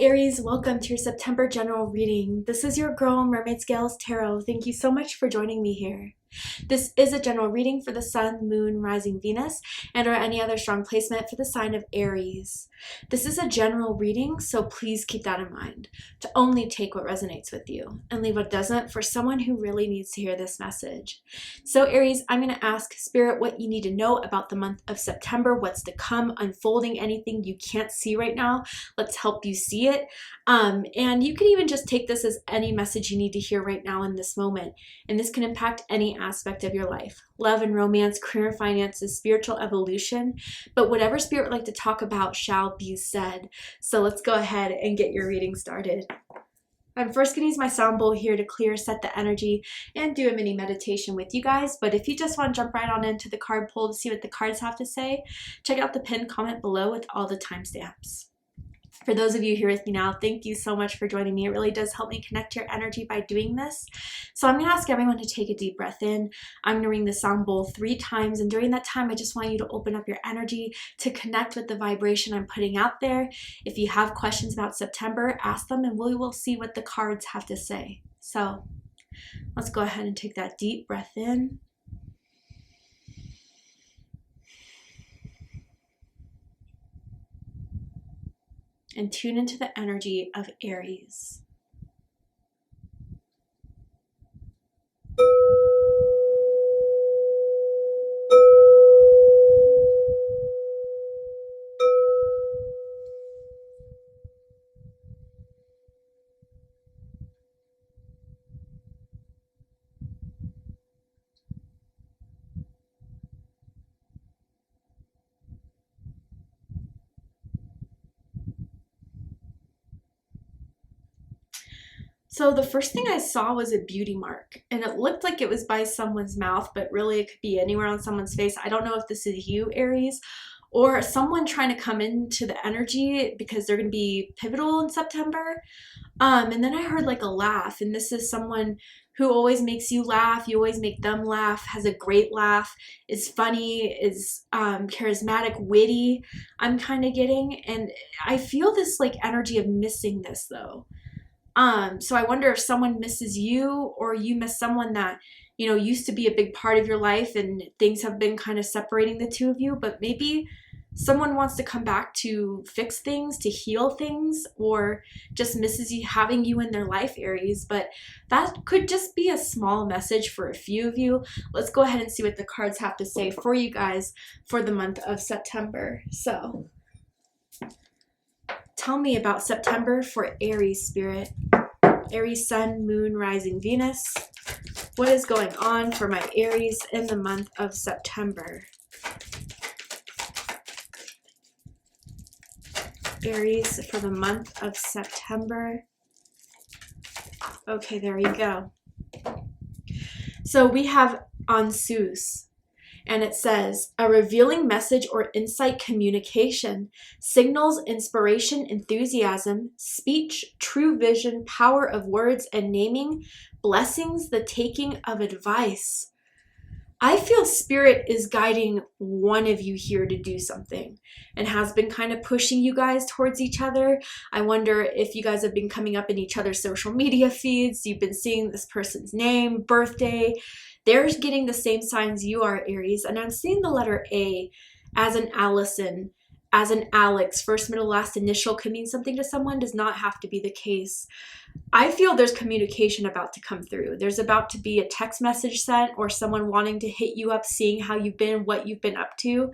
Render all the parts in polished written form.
Aries, welcome to your September general reading. This is your girl, Mermaid Scales Tarot. Thank you so much for joining me here. This is a general reading for the Sun, Moon, Rising Venus, and or any other strong placement for the sign of Aries. This is a general reading, so please keep that in mind, to only take what resonates with you and leave what doesn't for someone who really needs to hear this message. So Aries, I'm going to ask Spirit what you need to know about the month of September, what's to come, unfolding anything you can't see right now. Let's help you see it. And you can even just take this as any message you need to hear right now in this moment. And this can impact any aspect of your life. Love and romance, career and finances, spiritual evolution. But whatever Spirit would like to talk about shall be said. So let's go ahead and get your reading started. I'm first going to use my sound bowl here to clear, set the energy, and do a mini meditation with you guys. But if you just want to jump right on into the card pull to see what the cards have to say, check out the pinned comment below with all the timestamps. For those of you here with me now, thank you so much for joining me. It really does help me connect your energy by doing this. So I'm going to ask everyone to take a deep breath in. I'm going to ring the sound bowl 3 times. And during that time, I just want you to open up your energy to connect with the vibration I'm putting out there. If you have questions about September, ask them and we will see what the cards have to say. So let's go ahead and take that deep breath in. And tune into the energy of Aries. So the first thing I saw was a beauty mark, and it looked like it was by someone's mouth, but really it could be anywhere on someone's face. I don't know if this is you, Aries, or someone trying to come into the energy because they're going to be pivotal in September. And then I heard like a laugh, and this is someone who always makes you laugh. You always make them laugh, has a great laugh, is funny, is charismatic, witty, I'm kind of getting. And I feel this like energy of missing this though. So I wonder if someone misses you or you miss someone that, you know, used to be a big part of your life and things have been kind of separating the two of you, but maybe someone wants to come back to fix things, to heal things, or just misses you having you in their life, Aries. But that could just be a small message for a few of you. Let's go ahead and see what the cards have to say for you guys for the month of September. So tell me about September for Aries, Spirit. Aries, Sun, Moon, Rising, Venus. What is going on for my Aries in the month of September? Aries for the month of September. Okay, there you go. So we have Ansus. And it says, a revealing message or insight communication signals inspiration, enthusiasm, speech, true vision, power of words and naming, blessings, the taking of advice. I feel Spirit is guiding one of you here to do something and has been kind of pushing you guys towards each other. I wonder if you guys have been coming up in each other's social media feeds. You've been seeing this person's name, birthday. They're getting the same signs you are, Aries. And I'm seeing the letter A as an Allison, as an Alex. First, middle, last initial could mean something to someone, does not have to be the case. I feel there's communication about to come through. There's about to be a text message sent or someone wanting to hit you up, seeing how you've been, what you've been up to.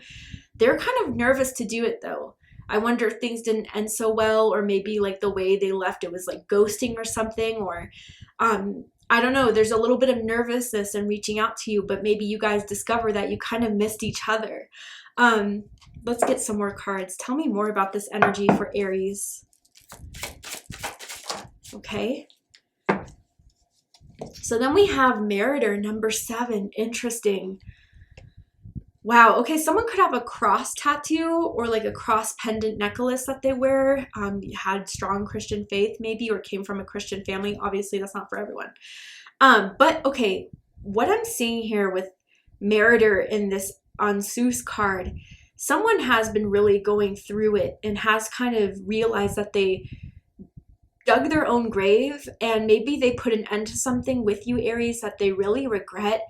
They're kind of nervous to do it though. I wonder if things didn't end so well, or maybe like the way they left, it was like ghosting or something, or I don't know, there's a little bit of nervousness in reaching out to you, but maybe you guys discover that you kind of missed each other. Let's get some more cards. Tell me more about this energy for Aries. Okay. So then we have Mariner, number 7. Interesting. Wow. Okay. Someone could have a cross tattoo or like a cross pendant necklace that they wear. Had strong Christian faith maybe, or came from a Christian family. Obviously that's not for everyone. But okay. What I'm seeing here with Mariner in this Ansus card, someone has been really going through it and has kind of realized that they dug their own grave, and maybe they put an end to something with you, Aries, that they really regret.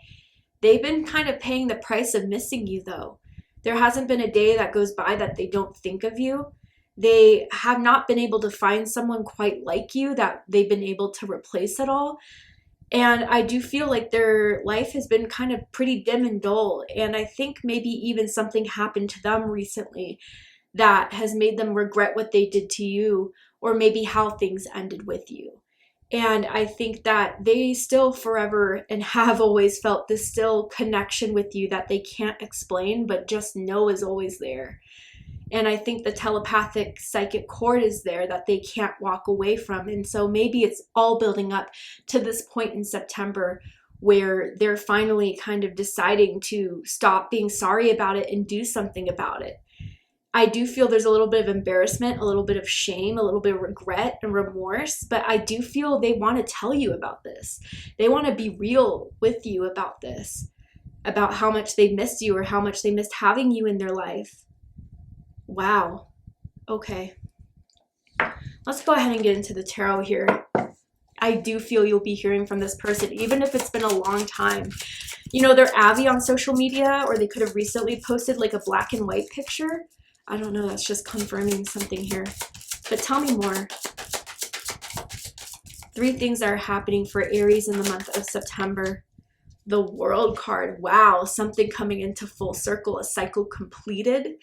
They've been kind of paying the price of missing you, though. There hasn't been a day that goes by that they don't think of you. They have not been able to find someone quite like you that they've been able to replace it all. And I do feel like their life has been kind of pretty dim and dull. And I think maybe even something happened to them recently that has made them regret what they did to you, or maybe how things ended with you. And I think that they still forever and have always felt this still connection with you that they can't explain, but just know is always there. And I think the telepathic psychic cord is there that they can't walk away from. And so maybe it's all building up to this point in September where they're finally kind of deciding to stop being sorry about it and do something about it. I do feel there's a little bit of embarrassment, a little bit of shame, a little bit of regret and remorse, but I do feel they want to tell you about this. They want to be real with you about this, about how much they missed you or how much they missed having you in their life. Wow. Okay. Let's go ahead and get into the tarot here. I do feel you'll be hearing from this person, even if it's been a long time. You know, they're Avi on social media, or they could have recently posted like a black and white picture. I don't know, that's just confirming something here. But tell me more. 3 things that are happening for Aries in the month of September. The World card. Wow, something coming into full circle, a cycle completed.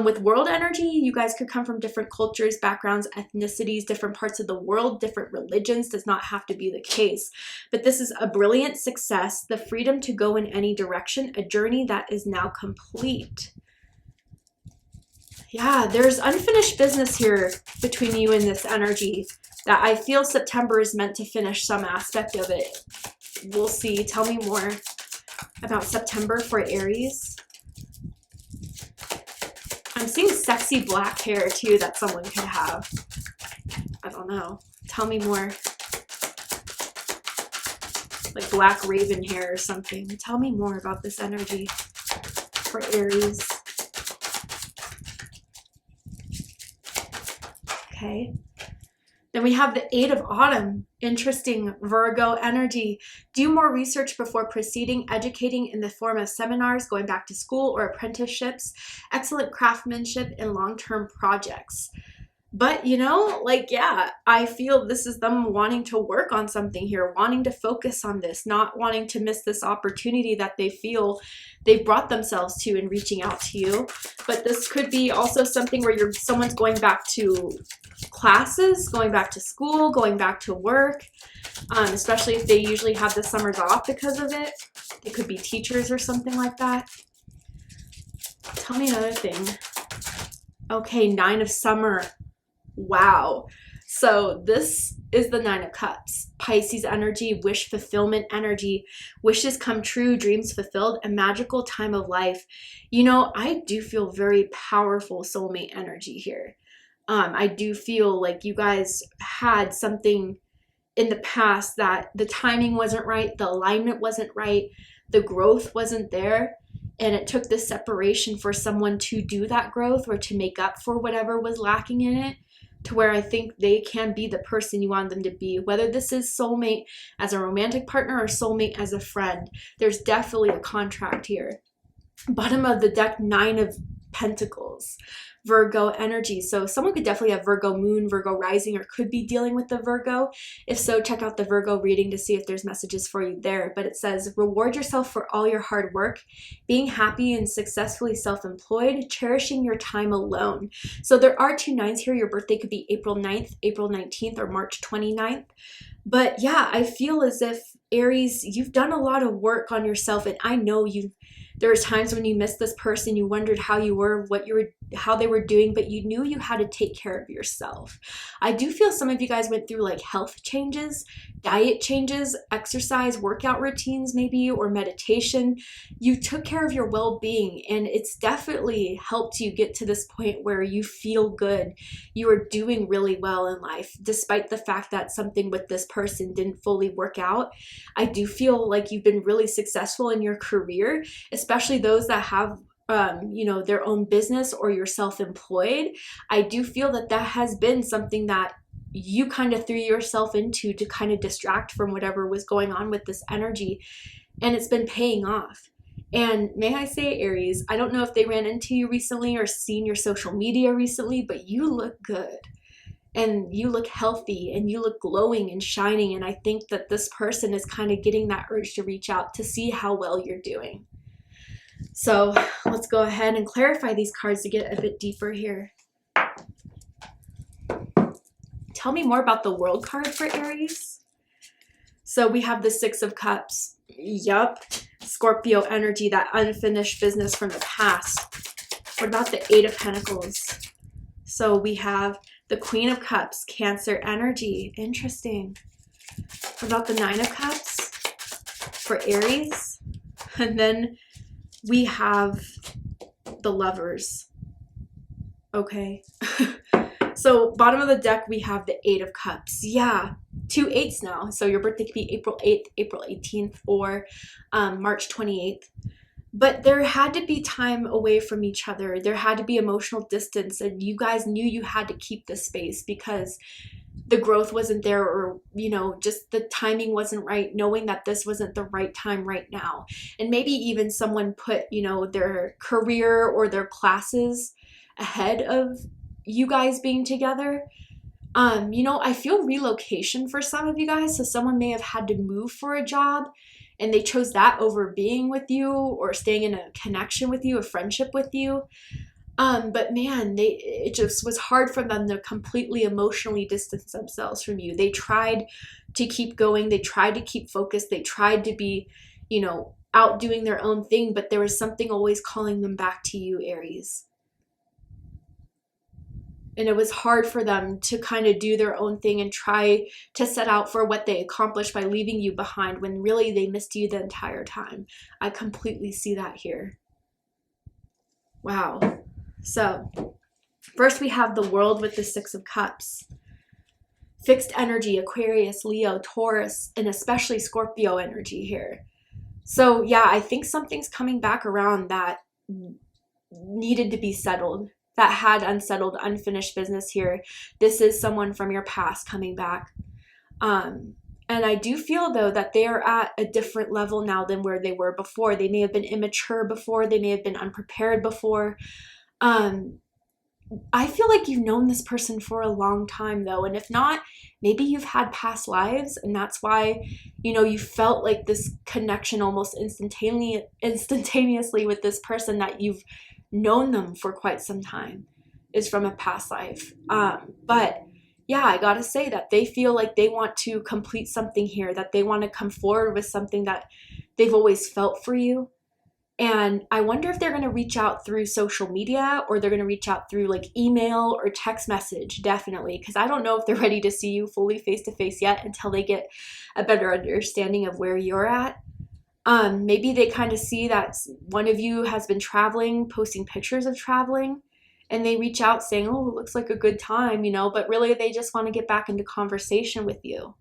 With world energy, you guys could come from different cultures, backgrounds, ethnicities, different parts of the world, different religions. Does not have to be the case. But this is a brilliant success, the freedom to go in any direction, a journey that is now complete. Yeah, there's unfinished business here between you and this energy that I feel September is meant to finish some aspect of it. We'll see. Tell me more about September for Aries. I'm seeing sexy black hair too that someone could have. I don't know. Tell me more. Like black raven hair or something. Tell me more about this energy for Aries. Okay. Then we have the 8 of Autumn. Interesting Virgo energy. Do more research before proceeding, educating in the form of seminars, going back to school or apprenticeships, excellent craftsmanship and long-term projects. But, you know, like, yeah, I feel this is them wanting to work on something here, wanting to focus on this, not wanting to miss this opportunity that they feel they've brought themselves to in reaching out to you. But this could be also something where someone's going back to classes, going back to school, going back to work, especially if they usually have the summers off because of it. They could be teachers or something like that. Tell me another thing. Okay, 9 of Summer. Wow. So this is the 9 of Cups. Pisces energy, wish fulfillment energy, wishes come true, dreams fulfilled, a magical time of life. You know, I do feel very powerful soulmate energy here. I do feel like you guys had something in the past that the timing wasn't right, the alignment wasn't right, the growth wasn't there. And it took this separation for someone to do that growth or to make up for whatever was lacking in it, to where I think they can be the person you want them to be. Whether this is soulmate as a romantic partner or soulmate as a friend, there's definitely a contract here. Bottom of the deck, 9 of Pentacles. Virgo energy. So someone could definitely have Virgo moon, Virgo rising, or could be dealing with the Virgo. If so, check out the Virgo reading to see if there's messages for you there. But it says, reward yourself for all your hard work, being happy and successfully self-employed, cherishing your time alone. So there are 2 9s here. Your birthday could be April 9th, April 19th, or March 29th. But yeah, I feel as if Aries, you've done a lot of work on yourself, and I know there's times when you missed this person, you wondered how you were, how they were doing, but you knew you had to take care of yourself. I do feel some of you guys went through like health changes, diet changes, exercise, workout routines maybe, or meditation. You took care of your well-being, and it's definitely helped you get to this point where you feel good. You are doing really well in life, despite the fact that something with this person didn't fully work out. I do feel like you've been really successful in your career, especially those that have you know, their own business or you're self-employed. I do feel that has been something that you kind of threw yourself into to kind of distract from whatever was going on with this energy, and it's been paying off. And may I say, Aries, I don't know if they ran into you recently or seen your social media recently, but you look good and you look healthy and you look glowing and shining. And I think that this person is kind of getting that urge to reach out to see how well you're doing. So let's go ahead and clarify these cards to get a bit deeper here. Tell me more about the World card for Aries. So we have the Six of Cups. Yup. Scorpio energy, that unfinished business from the past. What about the Eight of Pentacles? So we have the Queen of Cups, Cancer energy. Interesting. What about the Nine of Cups for Aries? And then we have the Lovers. Okay. So bottom of the deck, we have the Eight of Cups. Yeah, 2 8s now. So your birthday could be April 8th, April 18th, or March 28th. But there had to be time away from each other. There had to be emotional distance, and you guys knew you had to keep this space because the growth wasn't there, or, you know, just the timing wasn't right, knowing that this wasn't the right time right now. And maybe even someone put, you know, their career or their classes ahead of you guys being together. You know, I feel relocation for some of you guys. So someone may have had to move for a job and they chose that over being with you or staying in a connection with you, a friendship with you. But man, it just was hard for them to completely emotionally distance themselves from you. They tried to keep going. They tried to keep focused. They tried to be, you know, out doing their own thing, but there was something always calling them back to you, Aries. And it was hard for them to kind of do their own thing and try to set out for what they accomplished by leaving you behind when really they missed you the entire time. I completely see that here. Wow. So first we have the World with the Six of Cups. Fixed energy, Aquarius, Leo, Taurus, and especially Scorpio energy here. So yeah, I think something's coming back around that needed to be settled, that had unsettled, unfinished business here. This is someone from your past coming back. And I do feel, though, that they are at a different level now than where they were before. They may have been immature before. They may have been unprepared before. I feel like you've known this person for a long time, though. And if not, maybe you've had past lives. And that's why, you know, you felt like this connection almost instantaneously with this person, that you've known them for quite some time, is from a past life. But yeah, I gotta say that they feel like they want to complete something here, that they want to come forward with something that they've always felt for you. And I wonder if they're going to reach out through social media, or they're going to reach out through like email or text message, definitely, because I don't know if they're ready to see you fully face to face yet until they get a better understanding of where you're at. Maybe they kind of see that one of you has been traveling, posting pictures of traveling, and they reach out saying, oh, it looks like a good time, you know, but really they just want to get back into conversation with you.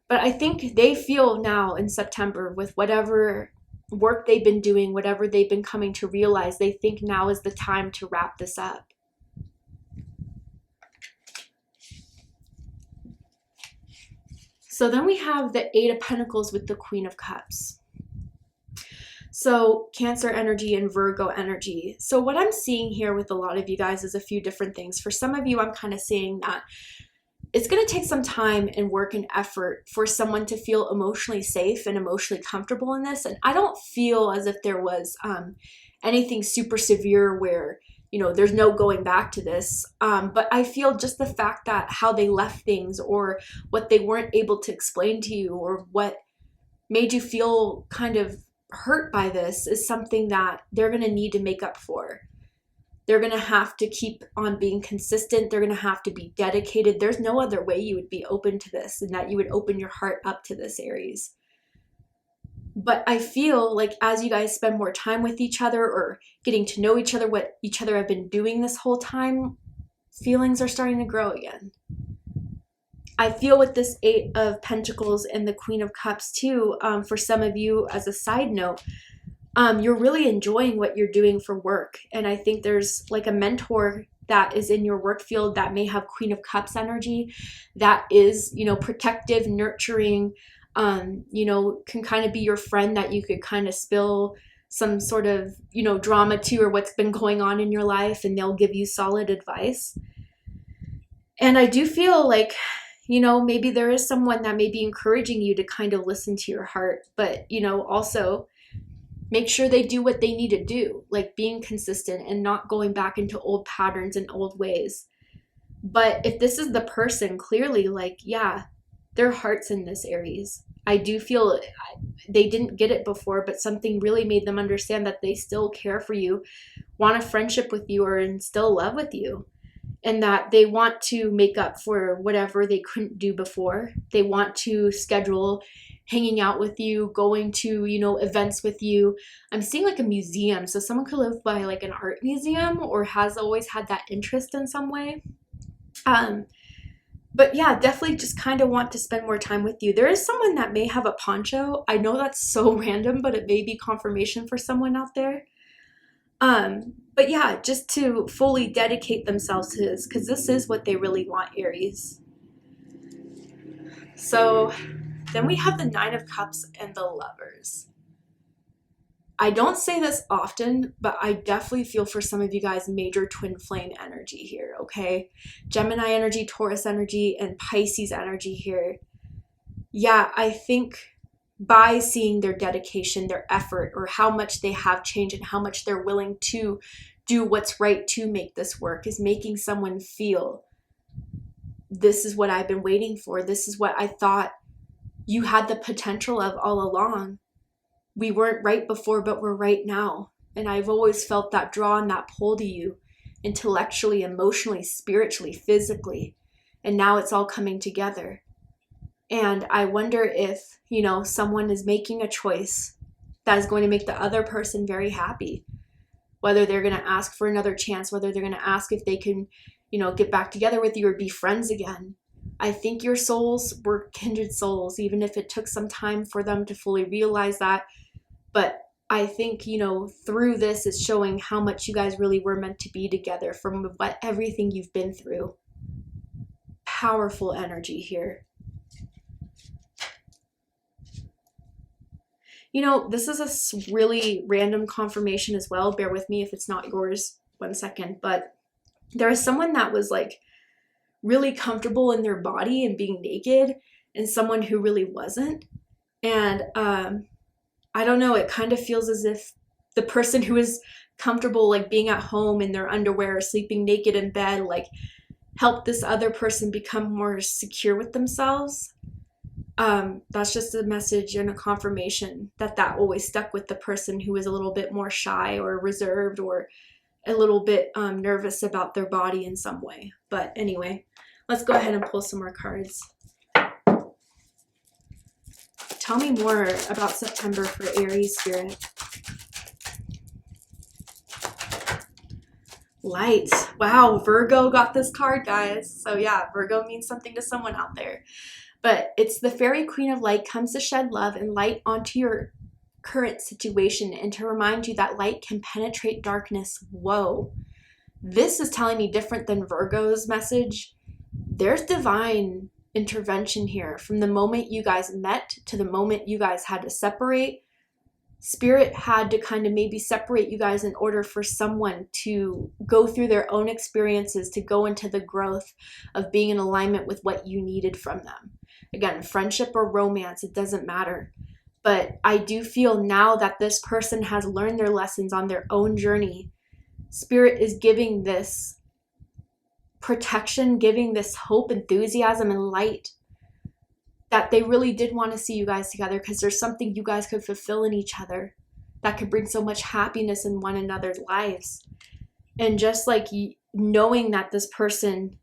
But I think they feel now in September, with whatever work they've been doing, whatever they've been coming to realize, they think now is the time to wrap this up. So then we have the Eight of Pentacles with the Queen of Cups. So Cancer energy and Virgo energy. So what I'm seeing here with a lot of you guys is a few different things. For some of you, I'm kind of seeing that it's going to take some time and work and effort for someone to feel emotionally safe and emotionally comfortable in this. And I don't feel as if there was anything super severe where, you know, there's no going back to this. But I feel just the fact that how they left things, or what they weren't able to explain to you, or what made you feel kind of hurt by this, is something that they're going to need to make up for. They're going to have to keep on being consistent. They're going to have to be dedicated. There's no other way you would be open to this, and that you would open your heart up to this, Aries. But I feel like as you guys spend more time with each other, or getting to know each other, what each other have been doing this whole time, feelings are starting to grow again. I feel with this Eight of Pentacles and the Queen of Cups too, for some of you, as a side note, you're really enjoying what you're doing for work. And I think there's like a mentor that is in your work field that may have Queen of Cups energy, that is, you know, protective, nurturing, you know, can kind of be your friend that you could kind of spill some sort of, you know, drama to, or what's been going on in your life, and they'll give you solid advice. And I do feel like, you know, maybe there is someone that may be encouraging you to kind of listen to your heart, but, you know, also make sure they do what they need to do, like being consistent and not going back into old patterns and old ways. But if this is the person, clearly, like, yeah, their heart's in this, Aries. I do feel they didn't get it before, but something really made them understand that they still care for you, want a friendship with you, or instill love with you, and that they want to make up for whatever they couldn't do before. They want to schedule hanging out with you, going to, you know, events with you. I'm seeing like a museum. So someone could live by like an art museum or has always had that interest in some way. But yeah, definitely just kind of want to spend more time with you. There is someone that may have a poncho. I know that's so random, but it may be confirmation for someone out there. But yeah, just to fully dedicate themselves to this, because this is what they really want, Aries. So then we have the Nine of Cups and the Lovers. I don't say this often, but I definitely feel for some of you guys major twin flame energy here, okay? Gemini energy, Taurus energy, and Pisces energy here. Yeah, I think by seeing their dedication, their effort, or how much they have changed and how much they're willing to do what's right to make this work, is making someone feel, this is what I've been waiting for. This is what I thought you had the potential of all along. We weren't right before, but we're right now. And I've always felt that draw and that pull to you, intellectually, emotionally, spiritually, physically. And now it's all coming together. And I wonder if, you know, someone is making a choice that is going to make the other person very happy. Whether they're going to ask for another chance, whether they're going to ask if they can, you know, get back together with you or be friends again. I think your souls were kindred souls, even if it took some time for them to fully realize that. But I think, you know, through this is showing how much you guys really were meant to be together from what everything you've been through. Powerful energy here. You know, this is a really random confirmation as well. Bear with me if it's not yours. 1 second. But there is someone that was like really comfortable in their body and being naked, and someone who really wasn't. And I don't know, it kind of feels as if the person who is comfortable like being at home in their underwear, sleeping naked in bed, like helped this other person become more secure with themselves. That's just a message and a confirmation that always stuck with the person who was a little bit more shy or reserved or a little bit nervous about their body in some way. But anyway, let's go ahead and pull some more cards. Tell me more about September for Aries spirit. Light. Wow, Virgo got this card, guys. So yeah, Virgo means something to someone out there. But it's the fairy queen of light comes to shed love and light onto your current situation and to remind you that light can penetrate darkness. Whoa. This is telling me different than Virgo's message. There's divine intervention here. From the moment you guys met to the moment you guys had to separate, Spirit had to kind of maybe separate you guys in order for someone to go through their own experiences, to go into the growth of being in alignment with what you needed from them. Again, friendship or romance, it doesn't matter. But I do feel now that this person has learned their lessons on their own journey, Spirit is giving this protection, giving this hope, enthusiasm, and light that they really did want to see you guys together, because there's something you guys could fulfill in each other that could bring so much happiness in one another's lives. And just like knowing that this person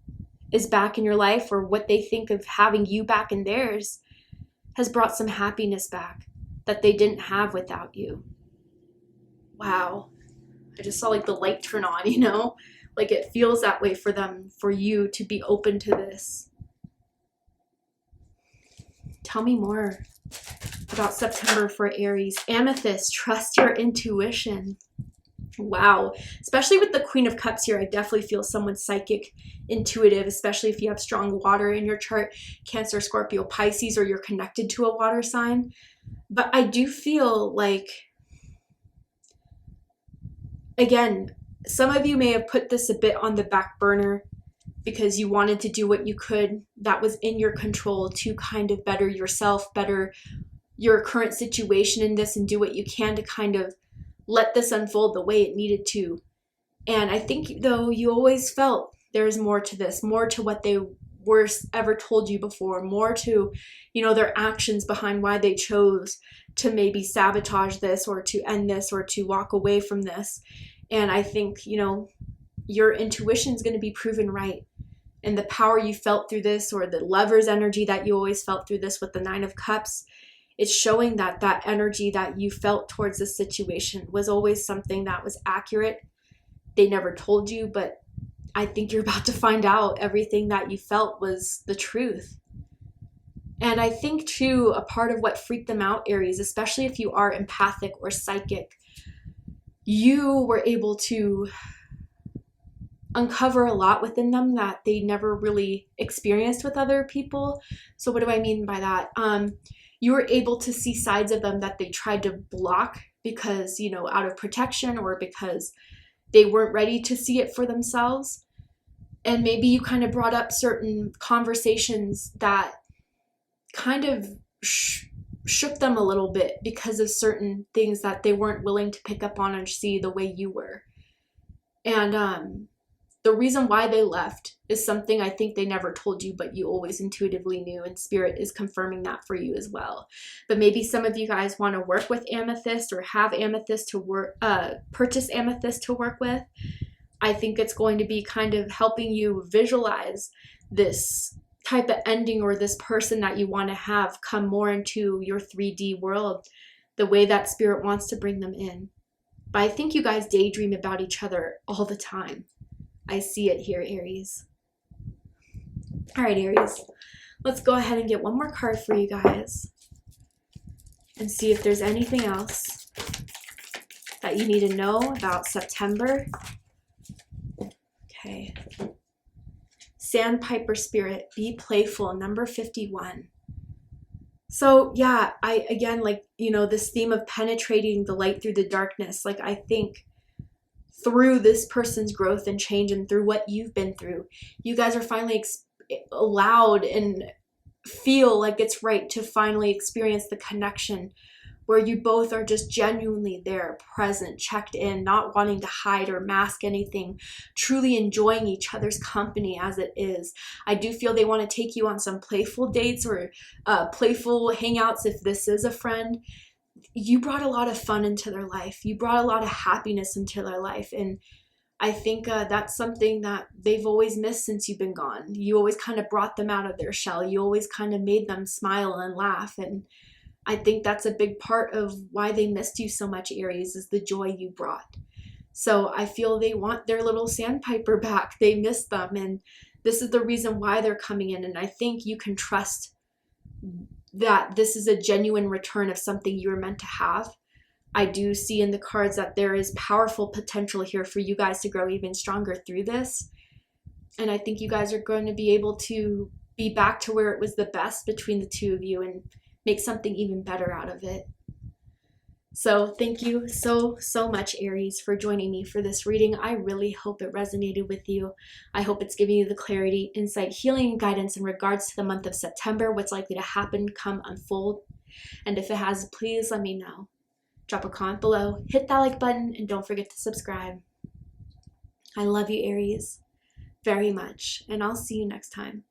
is back in your life, or what they think of having you back in theirs, has brought some happiness back that they didn't have without you. Wow. I just saw like the light turn on, you know? Like it feels that way for them, for you to be open to this. Tell me more about September for Aries. Amethyst, trust your intuition. Wow. Especially with the Queen of Cups here, I definitely feel someone psychic, intuitive, especially if you have strong water in your chart, Cancer, Scorpio, Pisces, or you're connected to a water sign. But I do feel like, again, some of you may have put this a bit on the back burner because you wanted to do what you could that was in your control to kind of better yourself, better your current situation in this, and do what you can to kind of let this unfold the way it needed to. And I think, though, you always felt there's more to this, more to what they were ever told you before, more to, their actions behind why they chose to maybe sabotage this or to end this or to walk away from this. And I think, your intuition is going to be proven right. And the power you felt through this, or the lover's energy that you always felt through this with the Nine of Cups, it's showing that that energy that you felt towards this situation was always something that was accurate. They never told you, but I think you're about to find out everything that you felt was the truth. And I think, too, a part of what freaked them out, Aries, especially if you are empathic or psychic, you were able to uncover a lot within them that they never really experienced with other people. So what do I mean by that? You were able to see sides of them that they tried to block because, out of protection or because they weren't ready to see it for themselves. And maybe you kind of brought up certain conversations that kind of shook them a little bit because of certain things that they weren't willing to pick up on or see the way you were. And the reason why they left is something I think they never told you, but you always intuitively knew, and Spirit is confirming that for you as well. But maybe some of you guys want to work with amethyst or have amethyst to work, purchase amethyst to work with. I think it's going to be kind of helping you visualize this type of ending, or this person that you want to have come more into your 3D world, the way that Spirit wants to bring them in. But I think you guys daydream about each other all the time. I see it here, Aries. All right, Aries, let's go ahead and get one more card for you guys and see if there's anything else that you need to know about September. Okay. Sandpiper Spirit, be playful, number 51. So yeah, this theme of penetrating the light through the darkness, I think through this person's growth and change and through what you've been through, you guys are finally allowed and feel like it's right to finally experience the connection where you both are just genuinely there, present, checked in, not wanting to hide or mask anything, truly enjoying each other's company as it is. I do feel they want to take you on some playful dates or playful hangouts if this is a friend. You brought a lot of fun into their life. You brought a lot of happiness into their life. And I think that's something that they've always missed since you've been gone. You always kind of brought them out of their shell. You always kind of made them smile and laugh. And I think that's a big part of why they missed you so much, Aries, is the joy you brought. So I feel they want their little sandpiper back. They miss them. And this is the reason why they're coming in. And I think you can trust that this is a genuine return of something you were meant to have. I do see in the cards that there is powerful potential here for you guys to grow even stronger through this. And I think you guys are going to be able to be back to where it was the best between the two of you and make something even better out of it. So thank you so much, Aries, for joining me for this reading. I really hope it resonated with you. I hope it's giving you the clarity, insight, healing, and guidance in regards to the month of September, what's likely to happen, come, unfold. And if it has, please let me know. Drop a comment below, hit that like button, and don't forget to subscribe. I love you, Aries, very much, and I'll see you next time.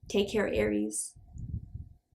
Take care, Aries.